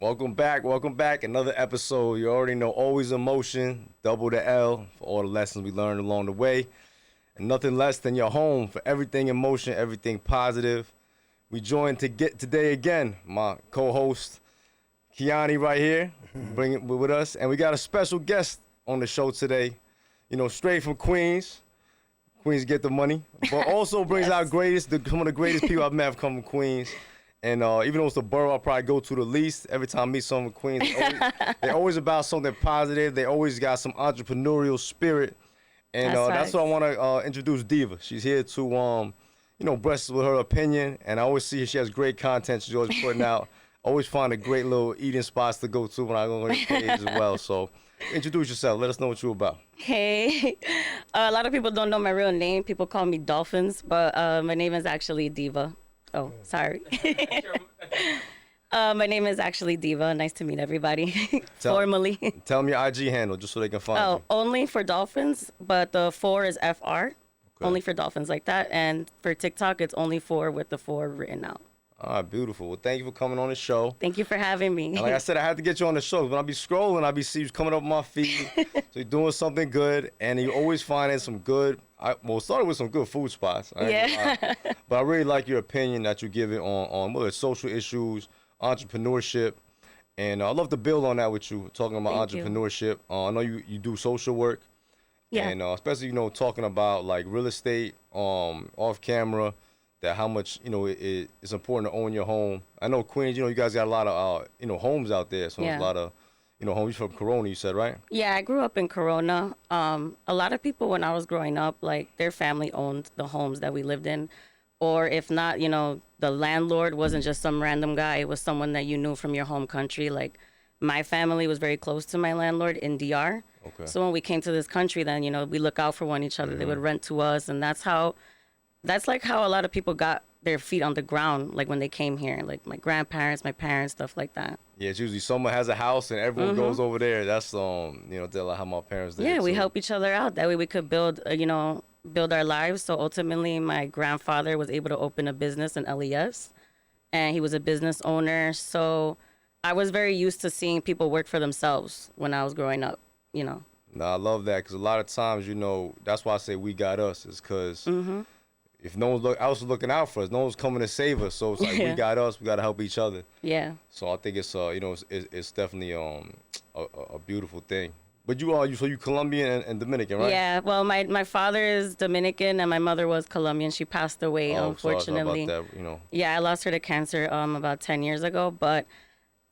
Welcome back. Another episode. You already know, always in motion, double the L for all the lessons we learned along the way. And nothing less than your home for everything in motion, everything positive. We joined today again, my co-host, Kiani right here, bring it with us. And we got a special guest on the show today, straight from Queens. Queens get the money, but also brings out some of the greatest people I've met have come from Queens. And even though it's the borough I probably go to the least, every time I meet someone from Queens, they're always about something positive. They always got some entrepreneurial spirit. And that's what I want to introduce Diva. She's here to, bless us with her opinion. And I always see she has great content she's always putting out. Always find a great little eating spots to go to when I go on your page as well. So introduce yourself. Let us know what you're about. Hey. A lot of people don't know my real name. People call me Dolphins, but my name is actually Diva. Oh, sorry. My name is actually Diva. Nice to meet everybody. Formally. Tell them your IG handle just so they can find you. Only for Dolphins, but the 4 is FR. Okay. Only for Dolphins like that. And for TikTok, it's only 4 with the 4 written out. All right, beautiful. Well, thank you for coming on the show. Thank you for having me. And like I said, I had to get you on the show. When I be scrolling, I see you coming up on my feed. So you're doing something good, and you always finding some good. It started with some good food spots. Yeah. But I really like your opinion that you give it on whether it's social issues, entrepreneurship, and I'd love to build on that with you, talking about entrepreneurship. I know you do social work. Yeah. And especially, talking about like real estate off camera. That how much it's important to own your home. I know Queens, you guys got a lot of homes out there. So there's a lot of homes from Corona. You said, right? Yeah, I grew up in Corona. A lot of people when I was growing up, like their family owned the homes that we lived in, or if not, the landlord wasn't just some random guy. It was someone that you knew from your home country. Like my family was very close to my landlord in DR. Okay. So when we came to this country, then we look out for one each other. Mm-hmm. They would rent to us, and that's like how a lot of people got their feet on the ground, like when they came here, like my grandparents, my parents, stuff like that. Yeah, it's usually someone has a house and everyone goes over there. That's how my parents did. Yeah, we help each other out. That way we could build our lives. So ultimately, my grandfather was able to open a business in LES, and he was a business owner. So I was very used to seeing people work for themselves when I was growing up. No, I love that because a lot of times, that's why I say we got us is because. Mm-hmm. If no one else is looking out for us, no one's coming to save us. So it's like we got us, we got to help each other. Yeah. So I think it's it's definitely a beautiful thing. But you Colombian and Dominican, right? Yeah. Well, my father is Dominican and my mother was Colombian. She passed away, unfortunately. Sorry about that, Yeah, I lost her to cancer about 10 years ago, but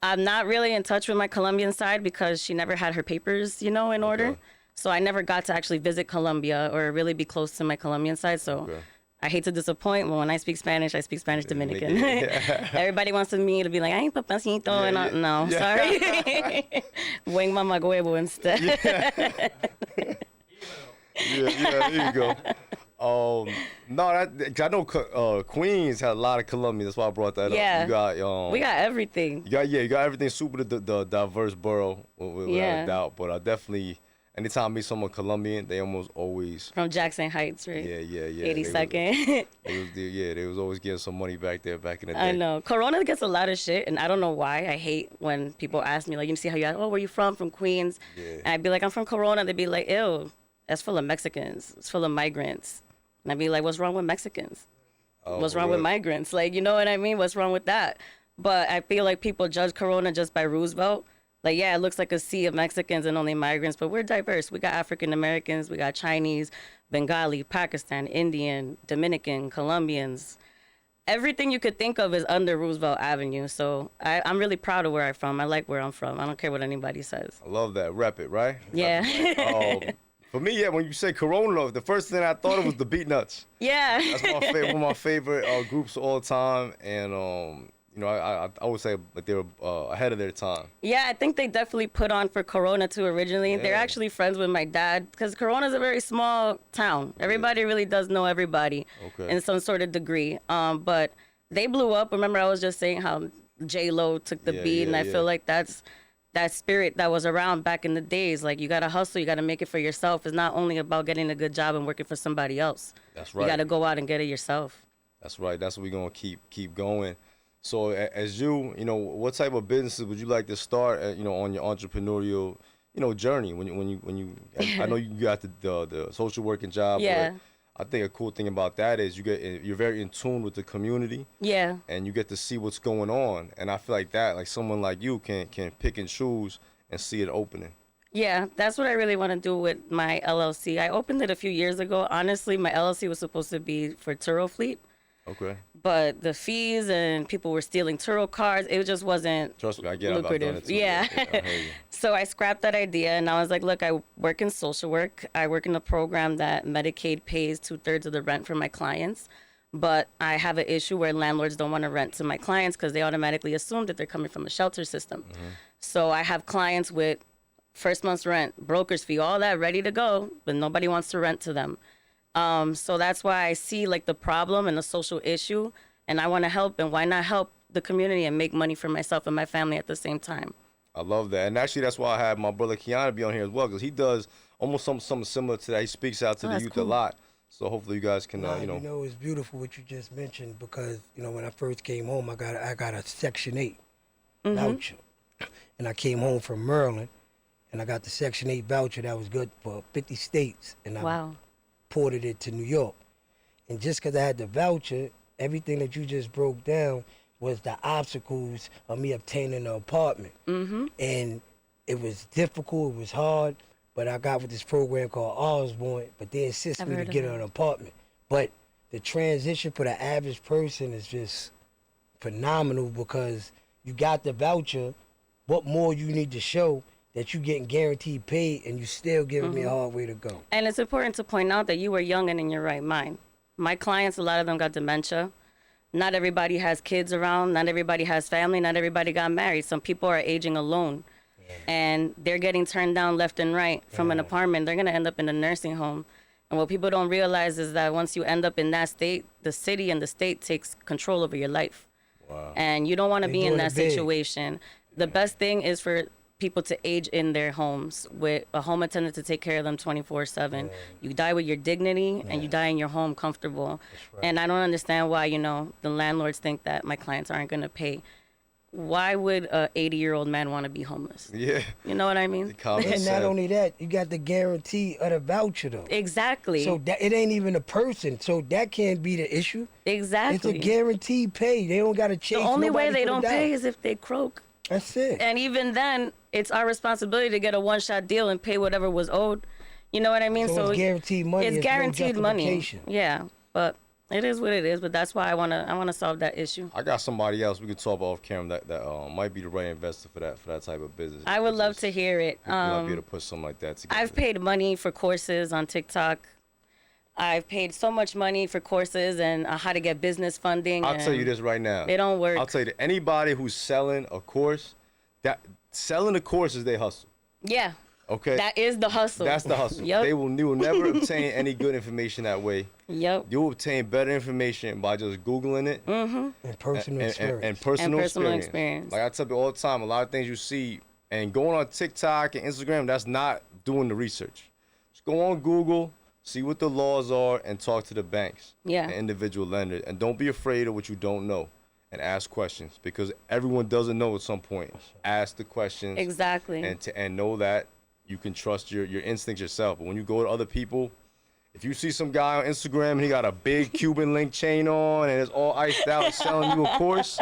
I'm not really in touch with my Colombian side because she never had her papers, in order. So I never got to actually visit Colombia or really be close to my Colombian side. So. Okay. I hate to disappoint, but when I speak Spanish Dominican. Yeah. Everybody wants me to be like, ay, papacito. No, sorry. Buen mamagüevo instead. Yeah, there you go. I know Queens had a lot of Colombians. That's why I brought that up. We got everything. You got everything. Super the diverse borough, without a doubt. But I definitely... Anytime I meet someone Colombian, they almost always... From Jackson Heights, right? Yeah. 82nd. They was always getting some money back there back in the day. I know. Corona gets a lot of shit, and I don't know why. I hate when people ask me, like, you see how you ask, where you from? From Queens? Yeah. And I'd be like, I'm from Corona. They'd be like, ew, that's full of Mexicans. It's full of migrants. And I'd be like, what's wrong with Mexicans? What's wrong with migrants? Like, you know what I mean? What's wrong with that? But I feel like people judge Corona just by Roosevelt. Like, yeah, it looks like a sea of Mexicans and only migrants, but we're diverse. We got African Americans, we got Chinese, Bengali, Pakistan, Indian, Dominican, Colombians. Everything you could think of is under Roosevelt Avenue. So I'm really proud of where I'm from. I like where I'm from. I don't care what anybody says. I love that. Rep it, right? Yeah. For me, when you say Corona, the first thing I thought of was the Beat Nuts. Yeah. That's one of my favorite groups of all time. And, I would say like they were ahead of their time. Yeah, I think they definitely put on for Corona too originally. Yeah. They're actually friends with my dad because Corona's a very small town. Everybody really does know everybody in some sort of degree. But they blew up. Remember, I was just saying how J-Lo took the beat, and I feel like that's that spirit that was around back in the days. Like, you got to hustle, you got to make it for yourself. It's not only about getting a good job and working for somebody else. That's right. You got to go out and get it yourself. That's right. That's what we're going to keep going. So as you, what type of businesses would you like to start, on your entrepreneurial, journey I know you got the social working job, Yeah. but I think a cool thing about that is you're very in tune with the community. Yeah. And you get to see what's going on. And I feel like that, like someone like you can pick and choose and see it opening. Yeah, that's what I really want to do with my LLC. I opened it a few years ago. Honestly, my LLC was supposed to be for Turo Fleet. Okay. But the fees and people were stealing Turo cars. It just wasn't Trust me, I get it. lucrative. I've done it too. Yeah. I hear you. So I scrapped that idea and I was like, look, I work in social work. I work in a program that Medicaid pays 2/3 of the rent for my clients. But I have an issue where landlords don't want to rent to my clients because they automatically assume that they're coming from a shelter system. So I have clients with first month's rent, broker's fee, all that ready to go, but nobody wants to rent to them. So that's why I see like the problem and the social issue, and I want to help. And why not help the community and make money for myself and my family at the same time? I love that. And actually, that's why I had my brother Keanu be on here as well, because he does almost something similar to that. He speaks out to the youth a lot. So hopefully you guys can, it's beautiful what you just mentioned because, when I first came home, I got a Section 8 voucher. And I came home from Maryland, and I got the Section 8 voucher that was good for 50 states. And I ported it to New York. And just because I had the voucher, everything that you just broke down was the obstacles of me obtaining an apartment. And it was difficult, it was hard, but I got with this program called ALLWays, but they insist me to get an apartment. But the transition for the average person is just phenomenal because you got the voucher. What more you need to show that you getting guaranteed paid and you still giving me a hard way to go? And it's important to point out that you were young and in your right mind. My clients, a lot of them got dementia. Not everybody has kids around. Not everybody has family. Not everybody got married. Some people are aging alone. And they're getting turned down left and right from an apartment. They're going to end up in a nursing home. And what people don't realize is that once you end up in that state, the city and the state takes control over your life. Wow. And you don't want to be in that situation. The best thing is for people to age in their homes with a home attendant to take care of them 24/7. You die with your dignity and you die in your home comfortable. And I don't understand why, the landlords think that my clients aren't going to pay. Why would a 80-year-old man want to be homeless? Yeah. You know what I mean? And not only that, you got the guarantee of the voucher though. Exactly. So that it ain't even a person. So that can't be the issue. Exactly. It's a guaranteed pay. They don't got to chase. The only way nobody they for the don't doubt. pay is if they croak. That's it. And even then, it's our responsibility to get a one-shot deal and pay whatever was owed. You know what I mean? So it's guaranteed money. It's guaranteed no money. justification. Yeah, but it is what it is. But that's why I wanna solve that issue. I got somebody else we could talk off camera that might be the right investor for that type of business. I would love to hear it. You might be able to put something like that together. I've paid money for courses on TikTok. I've paid so much money for courses and how to get business funding. I'll tell you this right now. They don't work. I'll tell you that anybody who's selling a course, selling the course is their hustle. Yeah. Okay. That is the hustle. That's the hustle. Yep. You will never obtain any good information that way. Yep. You'll obtain better information by just Googling it. And personal experience. And personal experience. experience. Like I tell people all the time, a lot of things you see and going on TikTok and Instagram, that's not doing the research. Just go on Google, see what the laws are, and talk to the banks and individual lenders. And don't be afraid of what you don't know. And ask questions because everyone doesn't know at some point. Ask the questions. Exactly. And know that you can trust your instincts yourself. But when you go to other people, if you see some guy on Instagram and he got a big Cuban link chain on and it's all iced out selling you a course,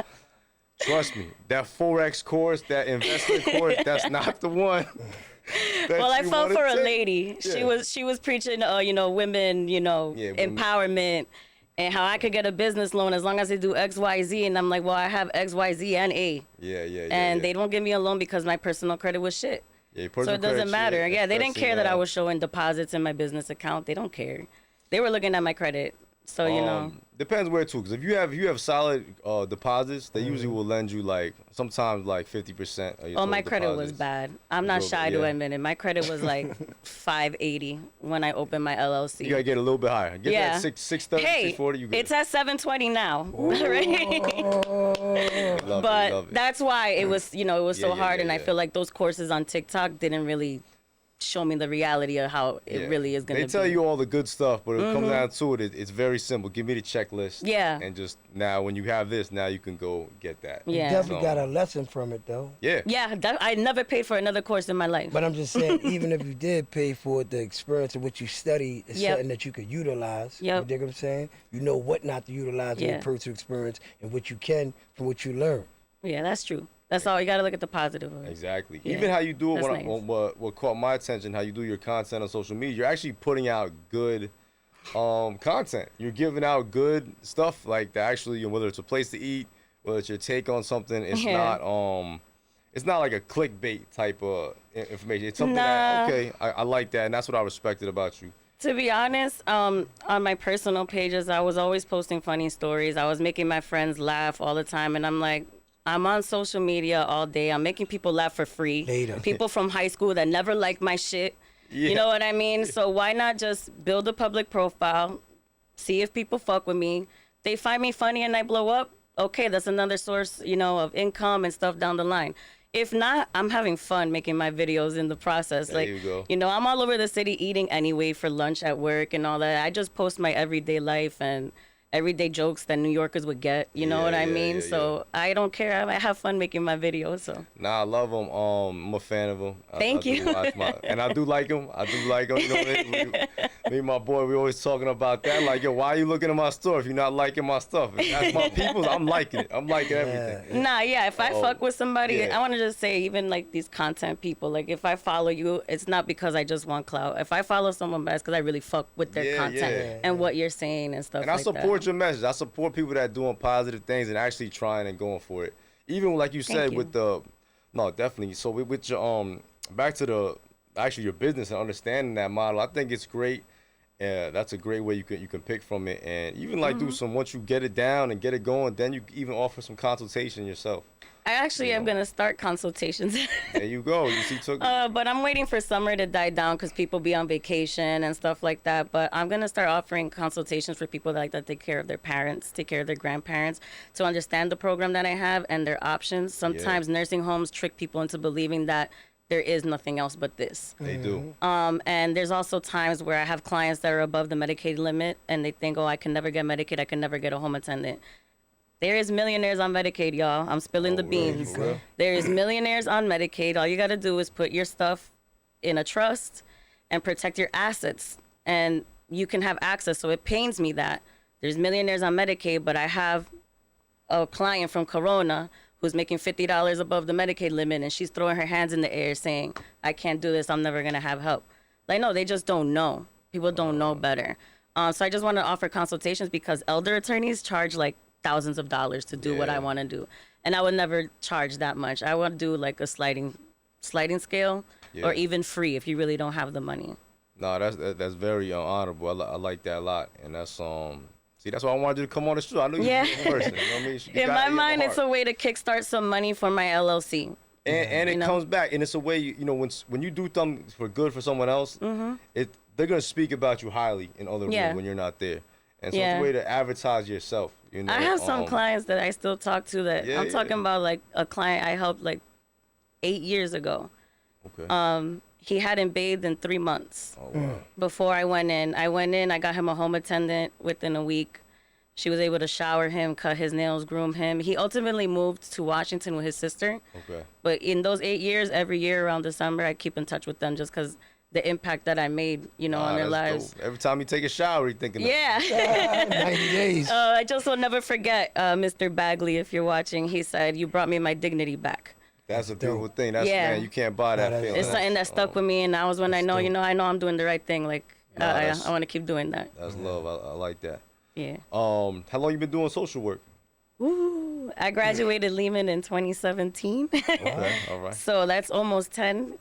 trust me, that Forex course, that investment course, that's not the one. Well, I fell for a take. lady. Yeah. She was preaching, women, empowerment. And how I could get a business loan as long as they do X, Y, Z. And I'm like, well, I have X, Y, Z, and A. And they don't give me a loan because my personal credit was shit. So it doesn't matter. Yeah, they didn't care that I was showing deposits in my business account. They don't care. They were looking at my credit. So, Depends where too, because if you have solid deposits, they usually will lend you sometimes 50% of your my total credit was deposits. bad. I'm not shy to admit it. My credit was like 580 when I opened my LLC. You gotta get a little bit higher. Get that 630, hey, 640. You good. It's at 720 now, right? Love it. That's why it was, so hard. And I feel like those courses on TikTok didn't really show me the reality of how it really is gonna be. They tell you all the good stuff, but it comes down to it, it's very simple. Give me the checklist. Yeah. And just now, when you have this, now you can go get that. You Yeah. definitely got a lesson from it, though. Yeah. Yeah, I never paid for another course in my life. But I'm just saying, even if you did pay for it, the experience of what you studied is Yep. something that you could utilize. Yep. You dig what I'm saying? You know what not to utilize in Yeah. your personal experience and what you can from what you learn. Yeah, that's true. That's all. You got to look at the positive of it. Exactly. Yeah. Even how you do it, That's nice. what caught my attention, how you do your content on social media, you're actually putting out good content. You're giving out good stuff like that. Actually, whether it's a place to eat, whether it's your take on something, it's not like a clickbait type of information. It's something that, okay, I like that, and that's what I respected about you. To be honest, on my personal pages, I was always posting funny stories. I was making my friends laugh all the time, and I'm like, I'm on social media all day. I'm making people laugh for free. Later. People from high school that never liked my shit. You know what I mean? So why not just build a public profile, see if people fuck with me. They find me funny and I blow up. Okay, that's another source, of income and stuff down the line. If not, I'm having fun making my videos in the process. There you go. I'm all over the city eating anyway for lunch at work and all that. I just post my everyday life and everyday jokes that New Yorkers would get. You know what I mean? So I don't care. I have fun making my videos. So. Nah, I love them. I'm a fan of them. Thank you. And I do like them. You know, me and my boy, we always talking about that. Like, yo, why are you looking at my store if you're not liking my stuff? If that's my people's, I'm liking it. I'm liking everything. Nah, yeah. If I fuck with somebody, I want to just say, even like these content people, like if I follow you, it's not because I just want clout. If I follow someone, it's because I really fuck with their content and what you're saying and stuff. And I support your message. I support people that are doing positive things and actually trying and going for it. Even like you said with definitely. So with your back to your business and understanding that model, I think it's great. That's a great way you can pick from it, and even like do some, once you get it down and get it going, then you even offer some consultation yourself. I actually am gonna start consultations. There you go. You see, but I'm waiting for summer to die down because people be on vacation and stuff like that. But I'm gonna start offering consultations for people that take care of their parents, take care of their grandparents, to understand the program that I have and their options. Sometimes nursing homes trick people into believing that there is nothing else but this. They do. And there's also times where I have clients that are above the Medicaid limit and they think, oh, I can never get Medicaid, I can never get a home attendant. There is millionaires on Medicaid, y'all. I'm spilling the beans. There is millionaires on Medicaid. All you got to do is put your stuff in a trust and protect your assets, and you can have access. So it pains me that there's millionaires on Medicaid, but I have a client from Corona who's making $50 above the Medicaid limit, and she's throwing her hands in the air saying, I can't do this, I'm never gonna have help. Like, no, they just don't know. People don't know better. So I just wanna offer consultations because elder attorneys charge like thousands of dollars to do what I wanna do. And I would never charge that much. I would do like a sliding scale or even free if you really don't have the money. No, that's very honorable. I like that a lot. And that's see, that's why I wanted you to come on the show. I knew you were a person. You know what I mean? In my mind, it's a way to kickstart some money for my LLC. And it comes back, and it's a way, when you do something for good for someone else, they're gonna speak about you highly in other rooms when you're not there. And so it's a way to advertise yourself. I have some clients that I still talk to that I'm talking about, like a client I helped like 8 years ago. Okay. He hadn't bathed in 3 months. Before I went in, I got him a home attendant within a week. She was able to shower him, cut his nails, groom him. He ultimately moved to Washington with his sister. Okay. But in those 8 years, every year around December, I keep in touch with them just because the impact that I made, on their lives. Dope. Every time you take a shower, you're thinking of 90 days. I just will never forget Mr. Bagley, if you're watching. He said, you brought me my dignity back. That's a beautiful thing. That's man, you can't buy that feeling. It's something that stuck with me, and that was when I know, I know I'm doing the right thing. Like, I want to keep doing that. That's love. I like that. Yeah. How long you been doing social work? Ooh, I graduated Lehman in 2017. Okay, all right. So that's almost 10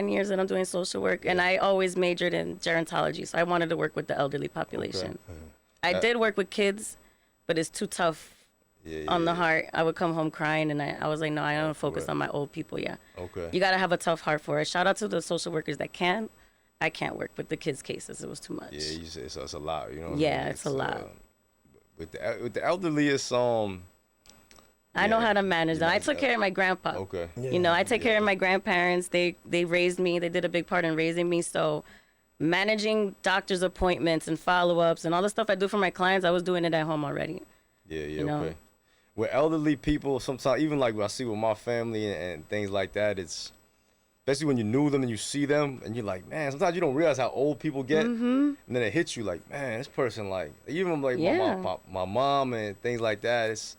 years that I'm doing social work, and I always majored in gerontology. So I wanted to work with the elderly population. I did work with kids, but it's too tough. On the heart. I would come home crying, and I was like, no, I don't focus on my old people. Okay. You got to have a tough heart for it. Shout out to the social workers that can. I can't work with the kids' cases. It was too much. Yeah, it's a lot. You know. Yeah, it's a lot. With the elderly, it's I know Yeah. how to manage them. I took care of my grandpa. Okay. Yeah. You know, I take care of my grandparents. They raised me. They did a big part in raising me. So managing doctor's appointments and follow-ups and all the stuff I do for my clients, I was doing it at home already. Yeah, You know? okay. With elderly people, sometimes even like what I see with my family and things like that, it's especially when you knew them and you see them and you're like, man, sometimes you don't realize how old people get, and then it hits you like, man, this person like even like Yeah. my mom and things like that. It's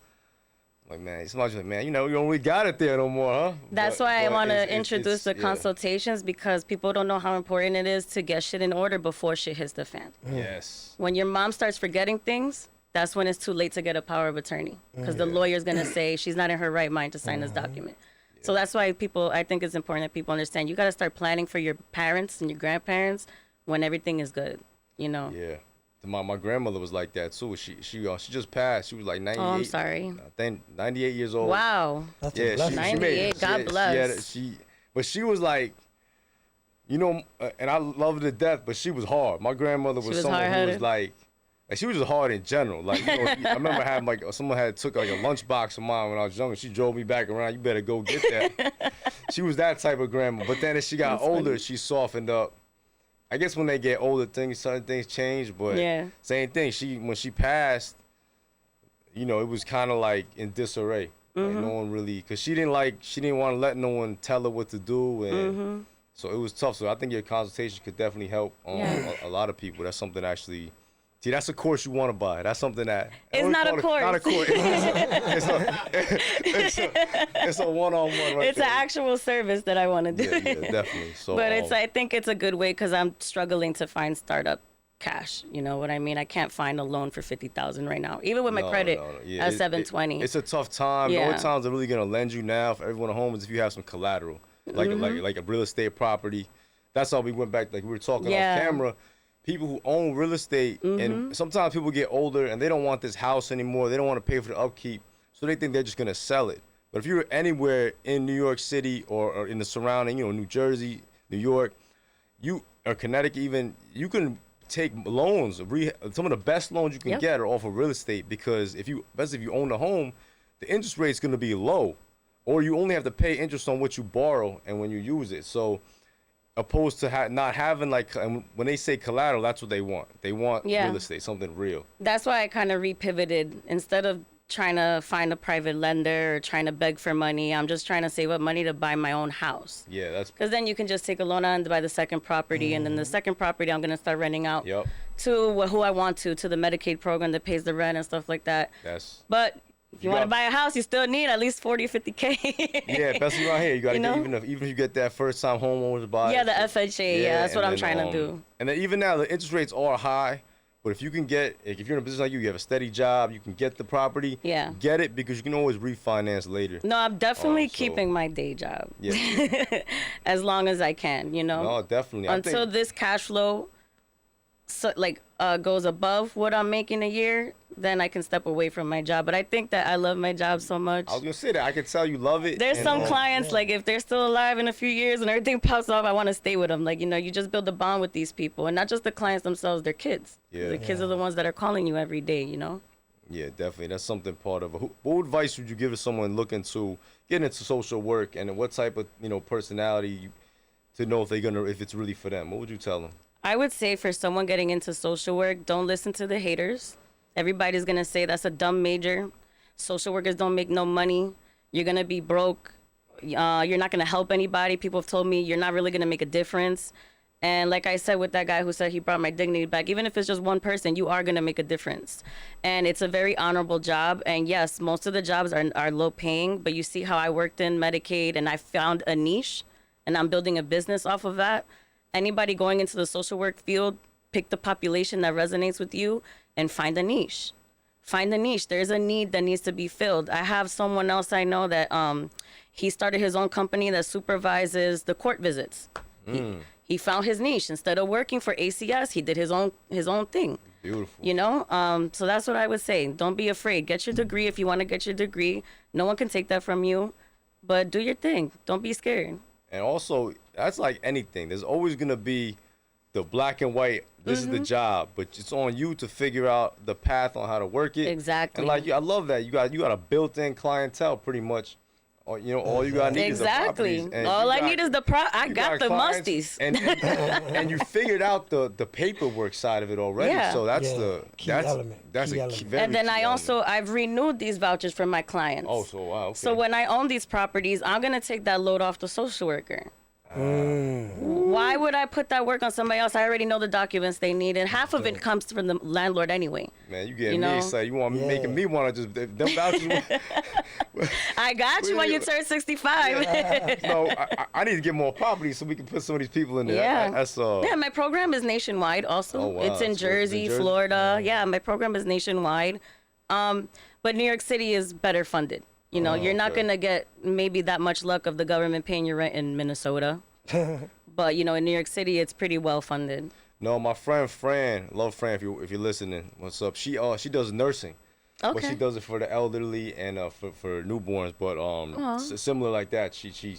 like, man, sometimes you're like, man, you know, you don't really got it there no more, huh? That's But- why I but want it's- to introduce the yeah. consultations, because people don't know how important it is to get shit in order before shit hits the fan. Yes. When your mom starts forgetting things, that's when it's too late to get a power of attorney, because the lawyer's going to say she's not in her right mind to sign this document. So that's why I think it's important that people understand you got to start planning for your parents and your grandparents when everything is good, you know? Yeah. My grandmother was like that too. She just passed. She was like 98. Oh, I'm sorry. I think 98 years old. Wow. That's Yeah, a blessing. 98, God bless. But she was like, you know, and I love her to death, but she was hard. My grandmother was was someone who was hard-headed? like she was just hard in general. Like, you know, I remember having like someone had took like a lunchbox of mine when I was younger. She drove me back around. You better go get that. She was that type of grandma. But then as she got That's older, funny. she softened up. I guess when they get older, certain things change. But Yeah. same thing. When she passed, you know, it was kind of like in disarray. Like no one really, because she didn't want to let no one tell her what to do, and so it was tough. So I think your consultation could definitely help Yeah. a lot of people. That's something actually. See, that's a course you want to buy. That's something that It's not a course. Not a course. It's a one-on-one. Right It's an there. actual service that I want to do. Yeah, definitely. So, But I think it's a good way, because I'm struggling to find startup cash. You know what I mean? I can't find a loan for $50,000 right now, even with my credit Yeah, at 720. It's a tough time. The Yeah. only times they're really gonna lend you now for everyone at home is if you have some collateral, like a real estate property. That's how we went back. Like we were talking Yeah. off camera. People who own real estate, and sometimes people get older and they don't want this house anymore. They don't want to pay for the upkeep, so they think they're just gonna sell it. But if you're anywhere in New York City or in the surrounding, you know, New Jersey, New York, or Connecticut, even, you can take loans. Some of the best loans you can Yep. get are off of real estate, because especially if you own a home, the interest rate is gonna be low, or you only have to pay interest on what you borrow and when you use it. So, opposed to not having and when they say collateral, that's what they want. They want Yeah. real estate, something real. That's why I kind of repivoted. Instead of trying to find a private lender or trying to beg for money, I'm just trying to save up money to buy my own house. Yeah, that's. Because then you can just take a loan out and buy the second property, and then the second property I'm going to start renting out Yep. to who I want to the Medicaid program that pays the rent and stuff like that. That's. But if you You want to got- buy a house, you still need at least 40 or 50K. Yeah, especially around here, you gotta You get know? even if you get that first time homeowners buy. Yeah, the FHA. Yeah, that's what and I'm then, trying to do. And then even now the interest rates are high, but if you can get, if you're in a business like you have a steady job, you can get the property. Yeah. Get it, because you can always refinance later. No, I'm definitely so- keeping my day job Yeah. as long as I can, you know? No, definitely. I Until think, this cash flow goes above what I'm making a year, then I can step away from my job. But I think that I love my job so much. I was gonna say that I can tell you love it. There's and, some clients, like, if they're still alive in a few years and everything pops off, I want to stay with them. Like, you know, you just build a bond with these people. And not just the clients themselves, their kids. Yeah. The kids are the ones that are calling you every day, you know? Yeah, definitely. That's something part of it. What advice would you give to someone looking to get into social work, and what type of personality to know if it's really for them? What would you tell them? I would say for someone getting into social work, don't listen to the haters. Everybody's going to say that's a dumb major. Social workers don't make no money. You're going to be broke. You're not going to help anybody. People have told me you're not really going to make a difference. And like I said with that guy who said he brought my dignity back, even if it's just one person, you are going to make a difference. And it's a very honorable job. And yes, most of the jobs are low paying, but you see how I worked in Medicaid and I found a niche and I'm building a business off of that. Anybody going into the social work field, pick the population that resonates with you and find a niche. Find the niche. There's a need that needs to be filled. I have someone else I know that he started his own company that supervises the court visits. He found his niche. Instead of working for ACS, he did his own thing. Beautiful. You know, so that's what I would say. Don't be afraid. Get your degree if you want to get your degree. No one can take that from you, but do your thing. Don't be scared. And also, that's like anything. There's always gonna be the black and white. This is the job, but it's on you to figure out the path on how to work it. Exactly. And like, I love that you got a built-in clientele pretty much. Or, you know, all you gotta need is the properties. And all I need is the I got the musties. And you figured out the paperwork side of it already. Yeah. So that's Key element. That's Key a element. very And then key I've renewed these vouchers for my clients. Oh, so wow. Okay. So when I own these properties, I'm gonna take that load off the social worker. Why would I put that work on somebody else? I already know the documents they need, and half of it comes from the landlord anyway. Man, you getting me excited. You want making me want to just them vouchers. I got you when you turn 65. No, I need to get more properties so we can put some of these people in there. Yeah. Yeah, my program is nationwide also. Oh, wow. It's in Jersey, Florida. Yeah, my program is nationwide. But New York City is better funded. You know, you're not going to get maybe that much luck of the government paying your rent in Minnesota. But, you know, in New York City, it's pretty well funded. No, my friend Fran, love Fran if you're listening. What's up? She does nursing. Okay. But she does it for the elderly and for newborns. But similar like that. She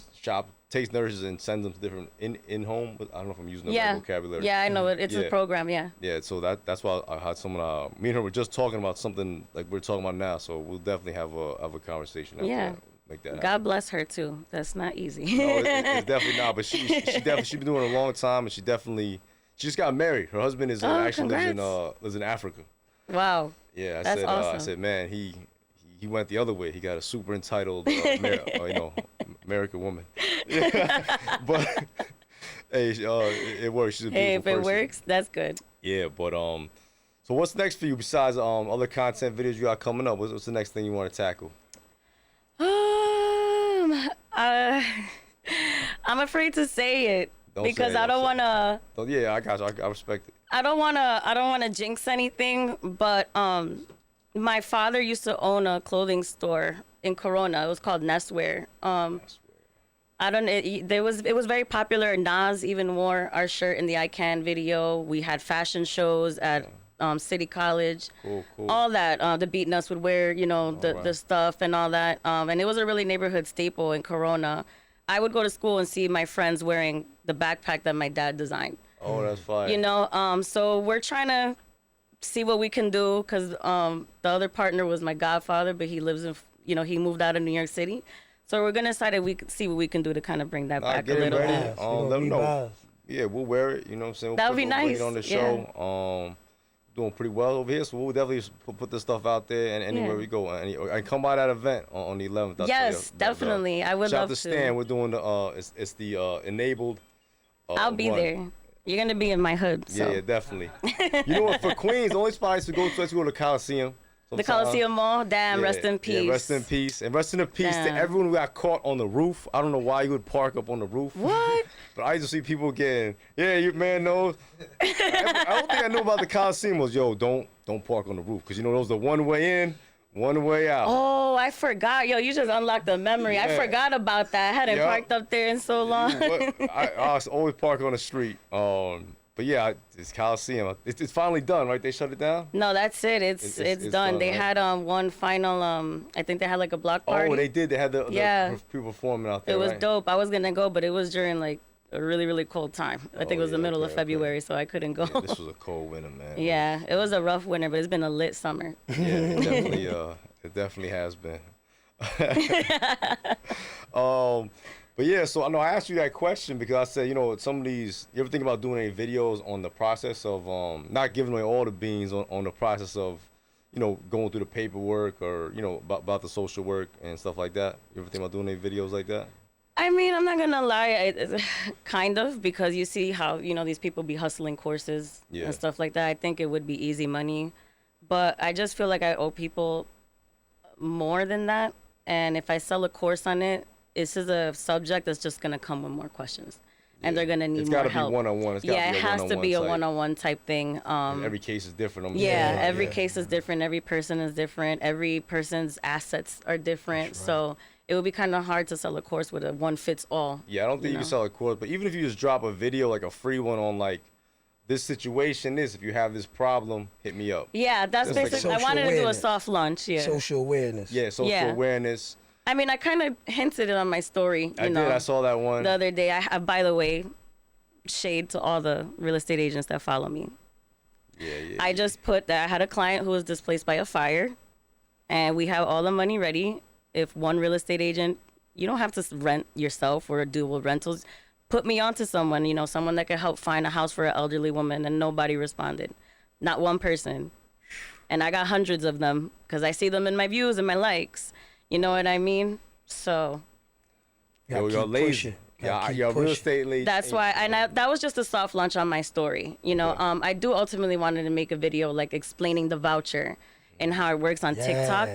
takes nurses and sends them to different in home. But I don't know if I'm using the right vocabulary. Yeah, I know it. It's a program. Yeah. Yeah. So that's why I had someone. Me and her were just talking about something like we're talking about now. So we'll definitely have a conversation. After that. Make that happen. God bless her too. That's not easy. No, it's definitely not. But she's been doing it a long time, and she just got married. Her husband is actually lives in Africa. Wow. Yeah, That's awesome. I said, man, he went the other way. He got a super entitled, American woman. But hey, it works. She's a beautiful if it person. works, that's good. Yeah, but so what's next for you besides other content videos you got coming up? What's the next thing you want to tackle? I'm afraid to say it because I don't don't want to. Yeah, I got you. I respect it. I don't want to jinx anything, but my father used to own a clothing store in Corona. It was called Nestwear. It was very popular. Nas even wore our shirt in the I Can video. We had fashion shows at City College. Cool. All that. The Beat Nuts would wear, the stuff and all that. And it was a really neighborhood staple in Corona. I would go to school and see my friends wearing the backpack that my dad designed. Oh, that's fine. So we're trying to see what we can do because the other partner was my godfather, but he lives in, he moved out of New York City. So we're going to decide if we can see what we can do to kind of bring that back a little bit. Let them know. Yeah, we'll wear it. You know what I'm saying? That would be nice. Bring it on the show. Doing pretty well over here, so we'll definitely put this stuff out there and anywhere we go. And come by that event on the 11th. Yes, definitely. I would love to. Shout out to Stan. We're doing it's the enabled. I'll be there. You're gonna be in my hood. So. Yeah, definitely. You know what? For Queens, the only spot I used to go to, the Coliseum. The Coliseum Mall. Damn, rest in peace. Yeah, rest in peace. And rest in peace to everyone who got caught on the roof. I don't know why you would park up on the roof. What? But I used to see people getting, your man knows. I don't think I knew about the Coliseum was, don't park on the roof. Because, those the one way in, one way out. Oh, I forgot. You just unlocked the memory. Yeah. I forgot about that. I hadn't parked up there in so long. I always park on the street. But yeah, it's Coliseum. It's finally done, right? They shut it down? No, that's it. It's done. They had one final, I think they had like a block party. Oh, they did. They had the people performing out there, It was dope. I was going to go, but it was during like a really, really cold time. I think it was the middle of February, so I couldn't go. Yeah, this was a cold winter, man. Yeah, it was a rough winter, but it's been a lit summer. Yeah, it definitely has been. But yeah, so I know I asked you that question because I said, some of these, you ever think about doing any videos on the process of not giving away all the beans on the process of, going through the paperwork or, about the social work and stuff like that? You ever think about doing any videos like that? I mean, I'm not going to lie, kind of, because you see how, these people be hustling courses and stuff like that. I think it would be easy money, but I just feel like I owe people more than that. And if I sell a course on it, this is a subject that's just going to come with more questions. And they're going to need more help. It's got to be one-on-one. It has to be a one-on-one type thing. Every case is different. Every case is different. Every person is different. Every person's assets are different. Right. So it would be kind of hard to sell a course with a one-fits-all. Yeah, I don't think you can sell a course. But even if you just drop a video, like a free one on like, this situation is, if you have this problem, hit me up. Yeah, that's basically, I wanted to do a soft launch. Yeah. Social awareness. Yeah, social awareness. I mean, I kind of hinted it on my story. I did. I saw that one the other day. By the way, shade to all the real estate agents that follow me. Yeah. I just put that I had a client who was displaced by a fire, and we have all the money ready. If one real estate agent, you don't have to rent yourself or do rentals. Put me onto someone, someone that could help find a house for an elderly woman, and nobody responded. Not one person. And I got hundreds of them because I see them in my views and my likes. You know what I mean? So. Yo, you're lazy. Yeah, you're real estate lazy. That's why, and that was just a soft launch on my story. I do ultimately wanted to make a video like explaining the voucher and how it works on TikTok,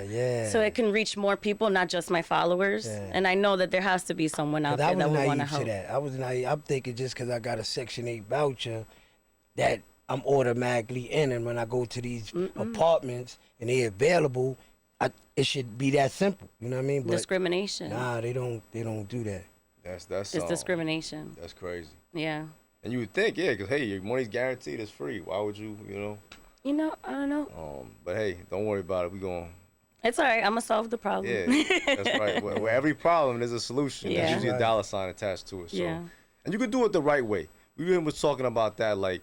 so it can reach more people, not just my followers. Yeah. And I know that there has to be someone out there that would want to help. I was naive. I'm thinking just because I got a Section 8 voucher that I'm automatically in, and when I go to these apartments and they're available, it should be that simple. You know what I mean? But discrimination. Nah, they don't do that. That's it's discrimination. That's crazy. Yeah. And you would think, because hey, your money's guaranteed, it's free. Why would you, I don't know. But hey, don't worry about it. We going. It's all right. I'm gonna solve the problem. Yeah, that's right. Where every problem there's a solution. Yeah. There's usually a dollar sign attached to it. So. Yeah. And you can do it the right way. We were talking about that, like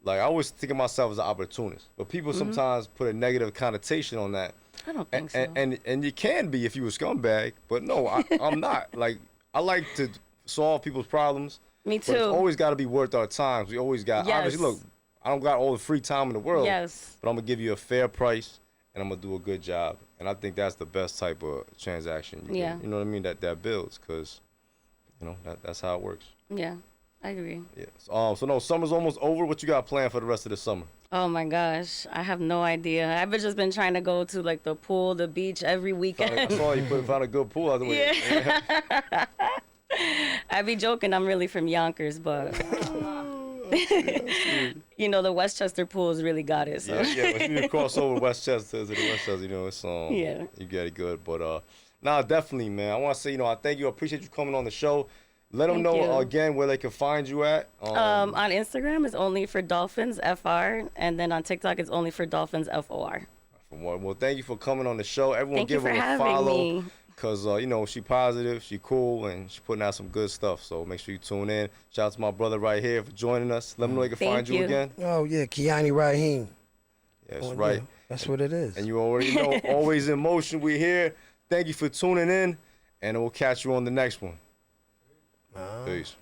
I always think of myself as an opportunist, but people sometimes put a negative connotation on that. I don't think so. And you can be if you a scumbag, but no, I'm not. Like, I like to solve people's problems. Me too. But it's always got to be worth our time. We always got, obviously, look, I don't got all the free time in the world. Yes. But I'm going to give you a fair price, and I'm going to do a good job. And I think that's the best type of transaction. You know what I mean? That builds, because, that's how it works. Yeah, I agree. Yeah. So no, summer's almost over. What you got planned for the rest of the summer? Oh my gosh, I have no idea. I've just been trying to go to like the pool, the beach every weekend. I saw you found a good pool out the way. Yeah. I be joking, I'm really from Yonkers, but the Westchester pools really got it. So. Yeah. When you cross over Westchester to the Westchester, it's you get it good. But definitely, man. I want to say, I thank you. I appreciate you coming on the show. Let them know again where they can find you at. On Instagram, it's only for Dolphins FR, and then on TikTok, it's only for Dolphins FOR. Well, thank you for coming on the show. Everyone, give her a follow. Because, she positive, she cool, and she putting out some good stuff. So make sure you tune in. Shout out to my brother right here for joining us. Let them know they can find you again. Oh, yeah, Kiani Raheem. That's right. Yeah, that's what it is. And you already know, always in motion. We're here. Thank you for tuning in, and we'll catch you on the next one. Peace.